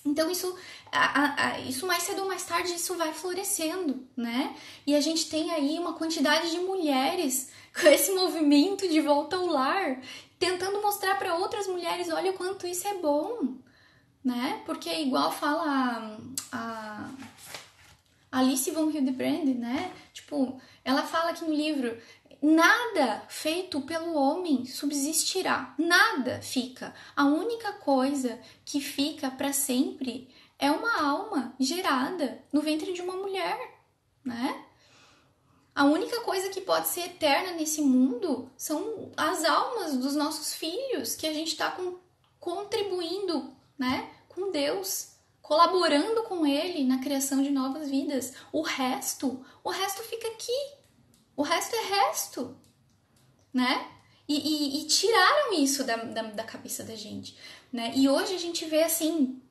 Então, isso mais cedo ou mais tarde, isso vai florescendo, né? E a gente tem aí uma quantidade de mulheres com esse movimento de volta ao lar, tentando mostrar para outras mulheres, olha o quanto isso é bom, né? Porque é igual fala a Alice von Hildebrand, né? Tipo, ela fala aqui no livro, nada feito pelo homem subsistirá, nada fica. A única coisa que fica para sempre é uma alma gerada no ventre de uma mulher, né? A única coisa que pode ser eterna nesse mundo são as almas dos nossos filhos, que a gente está contribuindo, né, com Deus, colaborando com Ele na criação de novas vidas. O resto fica aqui. O resto é resto, né? E tiraram isso da cabeça da gente, né? E hoje a gente vê assim,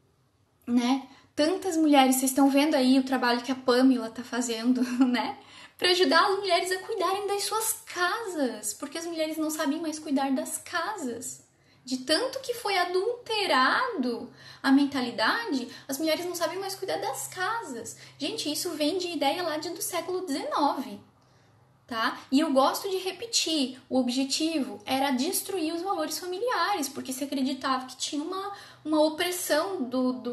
né? Tantas mulheres, vocês estão vendo aí o trabalho que a Pamela tá fazendo, né? Para ajudar as mulheres a cuidarem das suas casas, porque as mulheres não sabem mais cuidar das casas. De tanto que foi adulterado a mentalidade, as mulheres não sabem mais cuidar das casas. Gente, isso vem de ideia lá do século XIX, tá? E eu gosto de repetir, o objetivo era destruir os valores familiares, porque se acreditava que tinha uma opressão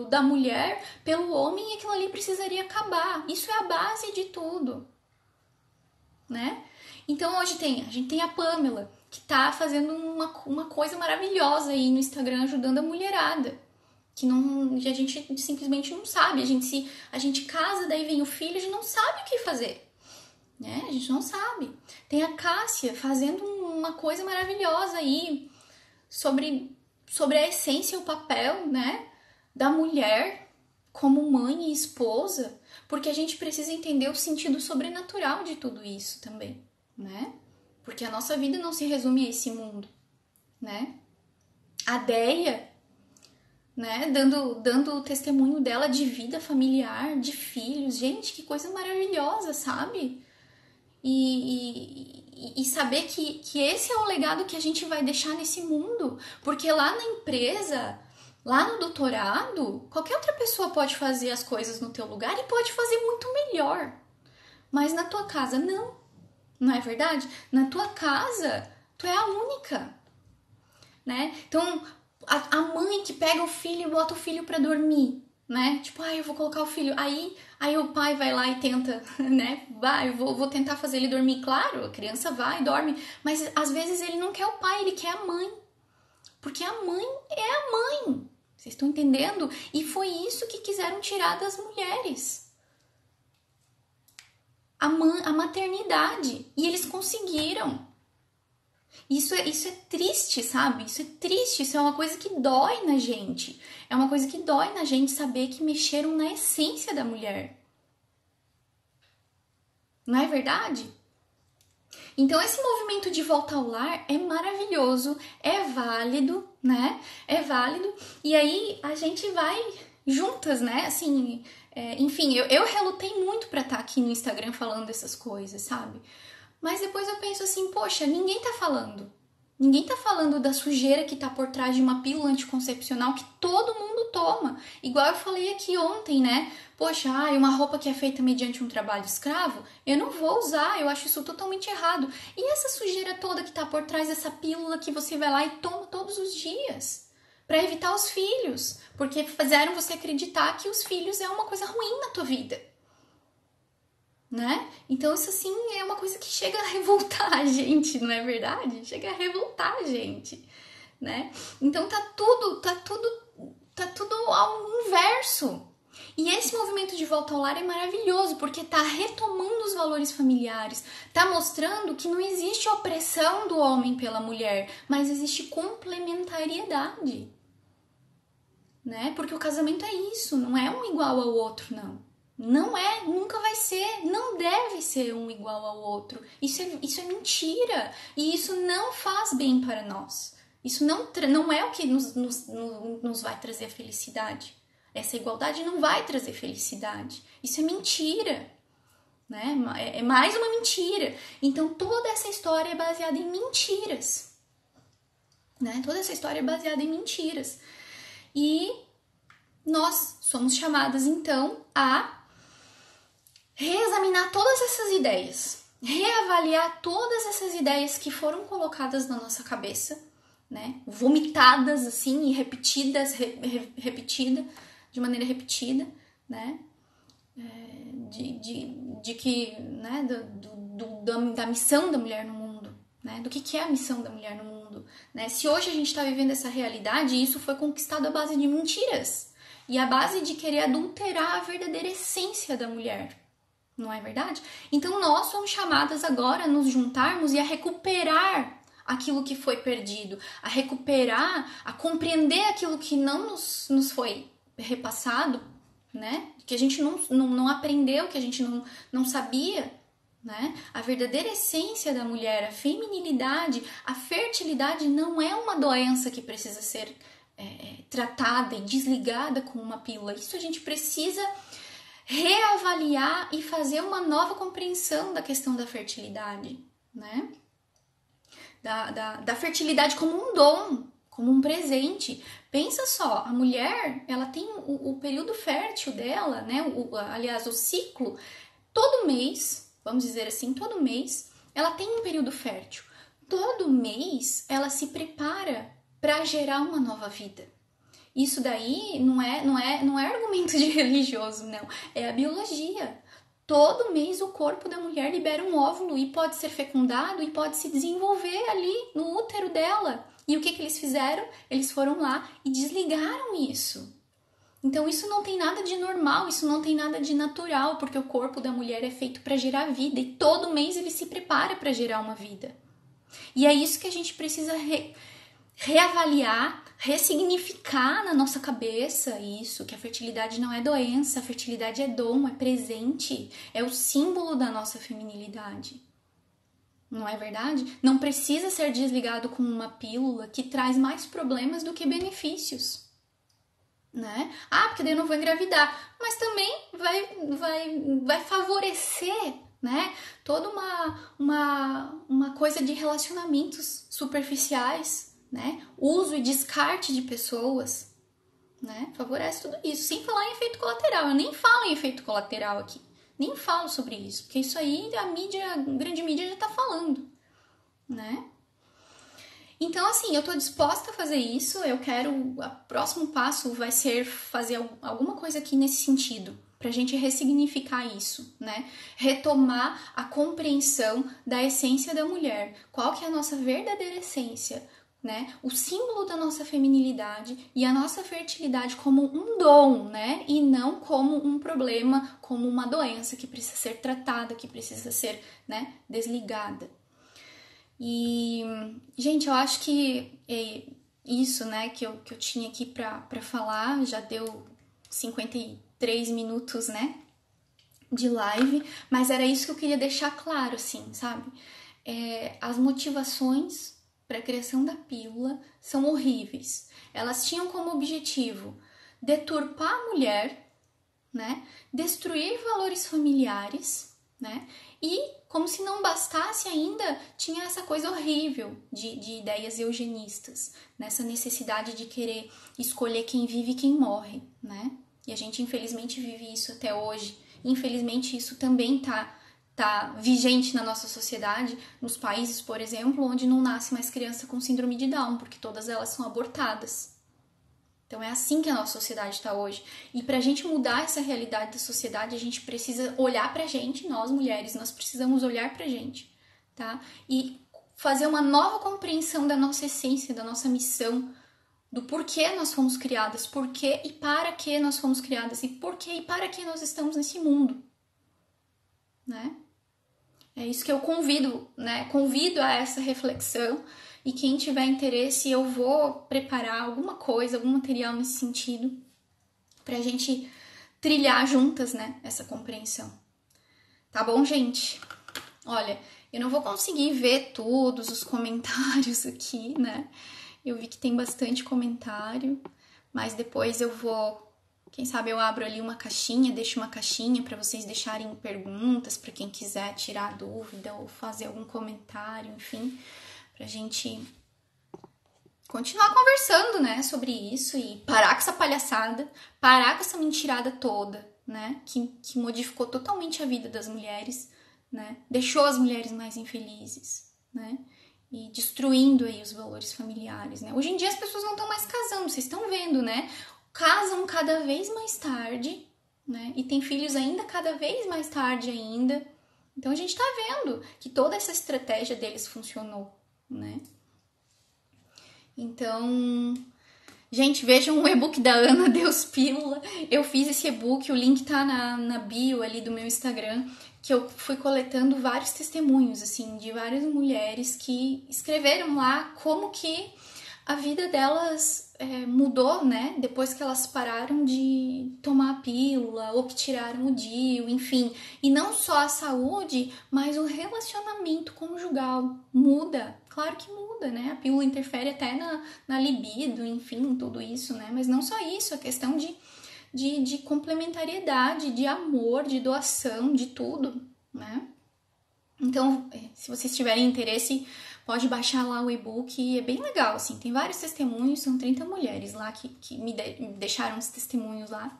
da mulher pelo homem e aquilo ali precisaria acabar. Isso é a base de tudo, né? Então hoje a gente tem a Pamela, que tá fazendo uma coisa maravilhosa aí no Instagram, ajudando a mulherada, que a gente simplesmente não sabe. A gente casa, daí vem o filho, a gente não sabe o que fazer, né? A gente não sabe. Tem a Cássia fazendo uma coisa maravilhosa aí sobre a essência e o papel, né, da mulher como mãe e esposa, porque a gente precisa entender o sentido sobrenatural de tudo isso também, né? Porque a nossa vida não se resume a esse mundo, né? A Deia, né, dando o testemunho dela de vida familiar, de filhos. Gente, que coisa maravilhosa, sabe? E saber que esse é o legado que a gente vai deixar nesse mundo. Porque lá na empresa, lá no doutorado, qualquer outra pessoa pode fazer as coisas no teu lugar e pode fazer muito melhor. Mas na tua casa, não. Não é verdade? Na tua casa, tu é a única, né? Então, a mãe que pega o filho e bota o filho pra dormir, né? Tipo, eu vou colocar o filho. Aí o pai vai lá e tenta, né? Eu vou tentar fazer ele dormir. Claro, a criança vai, dorme. Mas às vezes ele não quer o pai, ele quer a mãe. Porque a mãe é a mãe. Vocês estão entendendo? E foi isso que quiseram tirar das mulheres. A maternidade. E eles conseguiram. Isso é triste, sabe? Isso é triste, isso é uma coisa que dói na gente. É uma coisa que dói na gente saber que mexeram na essência da mulher. Não é verdade? Então esse movimento de volta ao lar é maravilhoso, é válido, né? É válido. E aí a gente vai juntas, né? Assim, enfim, eu relutei muito pra estar aqui no Instagram falando dessas coisas, sabe? Mas depois eu penso assim, poxa, ninguém tá falando. Ninguém tá falando da sujeira que tá por trás de uma pílula anticoncepcional que todo mundo toma. Igual eu falei aqui ontem, né? Poxa, uma roupa que é feita mediante um trabalho escravo, eu não vou usar, eu acho isso totalmente errado. E essa sujeira toda que tá por trás dessa pílula que você vai lá e toma todos os dias? Pra evitar os filhos. Porque fizeram você acreditar que os filhos é uma coisa ruim na tua vida. Né? Então isso assim é uma coisa que chega a revoltar a gente, não é verdade? Chega a revoltar a gente, né? Então tá tudo ao inverso. E esse movimento de volta ao lar é maravilhoso, porque tá retomando os valores familiares, tá mostrando que não existe opressão do homem pela mulher, mas existe complementariedade, né? Porque o casamento é isso, não é um igual ao outro, não. Não é, nunca vai ser, não deve ser um igual ao outro. Isso é mentira. E isso não faz bem para nós. Isso não é o que nos vai trazer felicidade. Essa igualdade não vai trazer felicidade. Isso é mentira. Né? É mais uma mentira. Então toda essa história é baseada em mentiras. Né? Toda essa história é baseada em mentiras. E nós somos chamadas então a reexaminar todas essas ideias, reavaliar todas essas ideias que foram colocadas na nossa cabeça, né? Vomitadas assim e repetida, de maneira repetida, né? De que, né? Da missão da mulher no mundo, né? Do que é a missão da mulher no mundo, né? Se hoje a gente está vivendo essa realidade, isso foi conquistado à base de mentiras e à base de querer adulterar a verdadeira essência da mulher. Não é verdade? Então nós somos chamadas agora a nos juntarmos e a recuperar aquilo que foi perdido, a recuperar, a compreender aquilo que não nos foi repassado, né? Que a gente não aprendeu, que a gente não sabia, né? A verdadeira essência da mulher, a feminilidade, a fertilidade não é uma doença que precisa ser tratada e desligada com uma pílula. Isso a gente precisa reavaliar e fazer uma nova compreensão da questão da fertilidade, né? Da fertilidade como um dom, como um presente. Pensa só, a mulher, ela tem o período fértil dela, né? Aliás, o ciclo, todo mês, vamos dizer assim, todo mês, ela tem um período fértil. Todo mês, ela se prepara para gerar uma nova vida. Isso daí não é argumento de religioso, não. É a biologia. Todo mês o corpo da mulher libera um óvulo e pode ser fecundado e pode se desenvolver ali no útero dela. E o que eles fizeram? Eles foram lá e desligaram isso. Então isso não tem nada de normal, isso não tem nada de natural, porque o corpo da mulher é feito para gerar vida e todo mês ele se prepara para gerar uma vida. E é isso que a gente precisa reavaliar, ressignificar na nossa cabeça isso, que a fertilidade não é doença, a fertilidade é dom, é presente, é o símbolo da nossa feminilidade. Não é verdade? Não precisa ser desligado com uma pílula que traz mais problemas do que benefícios, né? Ah, porque daí eu não vou engravidar, mas também vai favorecer, né? Toda uma coisa de relacionamentos superficiais, né? Uso e descarte de pessoas, né? Favorece tudo isso. Sem falar em efeito colateral. Eu nem falo em efeito colateral aqui. Nem falo sobre isso. Porque isso aí a grande mídia já tá falando, né? Então, assim, eu tô disposta a fazer isso. O próximo passo vai ser fazer alguma coisa aqui nesse sentido. Pra gente ressignificar isso, né? Retomar a compreensão da essência da mulher. Qual que é a nossa verdadeira essência? Né? O símbolo da nossa feminilidade e a nossa fertilidade como um dom, né? E não como um problema, como uma doença que precisa ser tratada, que precisa ser, né, desligada. E, gente, eu acho que isso, né, que eu tinha aqui pra falar, já deu 53 minutos, né, de live, mas era isso que eu queria deixar claro, assim, sabe? As motivações para a criação da pílula são horríveis. Elas tinham como objetivo deturpar a mulher, né? Destruir valores familiares, né? E, como se não bastasse ainda, tinha essa coisa horrível de ideias eugenistas, nessa necessidade de querer escolher quem vive e quem morre, né? E a gente, infelizmente, vive isso até hoje. Infelizmente, isso também tá vigente na nossa sociedade, nos países, por exemplo, onde não nasce mais criança com síndrome de Down, porque todas elas são abortadas. Então é assim que a nossa sociedade está hoje. E para a gente mudar essa realidade da sociedade, a gente precisa olhar pra gente, nós mulheres, nós precisamos olhar pra gente, tá? E fazer uma nova compreensão da nossa essência, da nossa missão, do porquê nós fomos criadas, porquê e para que nós fomos criadas, e porquê e para que nós estamos nesse mundo, né? É isso que eu convido, né? Convido a essa reflexão, e quem tiver interesse, eu vou preparar alguma coisa, algum material nesse sentido, pra gente trilhar juntas, né, essa compreensão. Tá bom, gente? Olha, eu não vou conseguir ver todos os comentários aqui, né? Eu vi que tem bastante comentário, mas depois eu vou... Quem sabe eu abro ali uma caixinha, deixo uma caixinha para vocês deixarem perguntas, para quem quiser tirar dúvida ou fazer algum comentário, enfim, pra gente continuar conversando, né, sobre isso e parar com essa palhaçada, parar com essa mentirada toda, né, que modificou totalmente a vida das mulheres, né, deixou as mulheres mais infelizes, né, e destruindo aí os valores familiares, né? Hoje em dia as pessoas não estão mais casando, vocês estão vendo, né? Casam cada vez mais tarde, né? E tem filhos ainda cada vez mais tarde ainda. Então a gente tá vendo que toda essa estratégia deles funcionou, né? Então, gente, vejam o e-book da Ana Deus Pílula. Eu fiz esse e-book, o link tá na bio ali do meu Instagram, que eu fui coletando vários testemunhos, assim, de várias mulheres que escreveram lá como que a vida delas mudou, né? Depois que elas pararam de tomar a pílula ou que tiraram o DIU, enfim. E não só a saúde, mas o relacionamento conjugal muda. Claro que muda, né? A pílula interfere até na libido, enfim, tudo isso, né? Mas não só isso, a questão de complementariedade, de amor, de doação, de tudo, né? Então, se vocês tiverem interesse, pode baixar lá o e-book, é bem legal, assim, tem vários testemunhos, são 30 mulheres lá que me deixaram os testemunhos lá,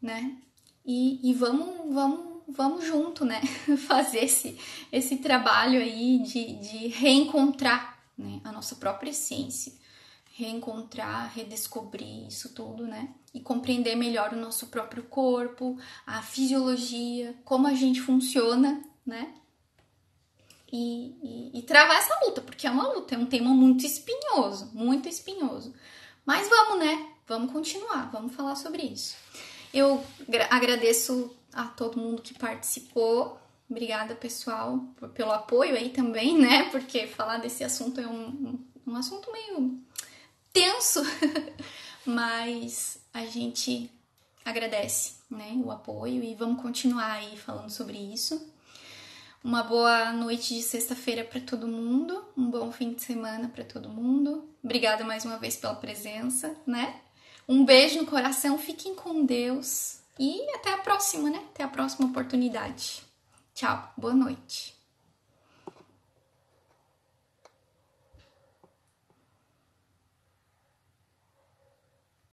né? E vamos junto, né? Fazer esse trabalho aí de reencontrar, né? A nossa própria essência, reencontrar, redescobrir isso tudo, né? E compreender melhor o nosso próprio corpo, a fisiologia, como a gente funciona, né? E travar essa luta, porque é uma luta, é um tema muito espinhoso, muito espinhoso. Mas vamos, né? Vamos continuar, vamos falar sobre isso. Eu agradeço a todo mundo que participou. Obrigada, pessoal, pelo apoio aí também, né? Porque falar desse assunto é um assunto meio tenso, mas a gente agradece, né, o apoio e vamos continuar aí falando sobre isso. Uma boa noite de sexta-feira para todo mundo, um bom fim de semana para todo mundo. Obrigada mais uma vez pela presença, né? Um beijo no coração, fiquem com Deus e até a próxima, né? Até a próxima oportunidade. Tchau, boa noite.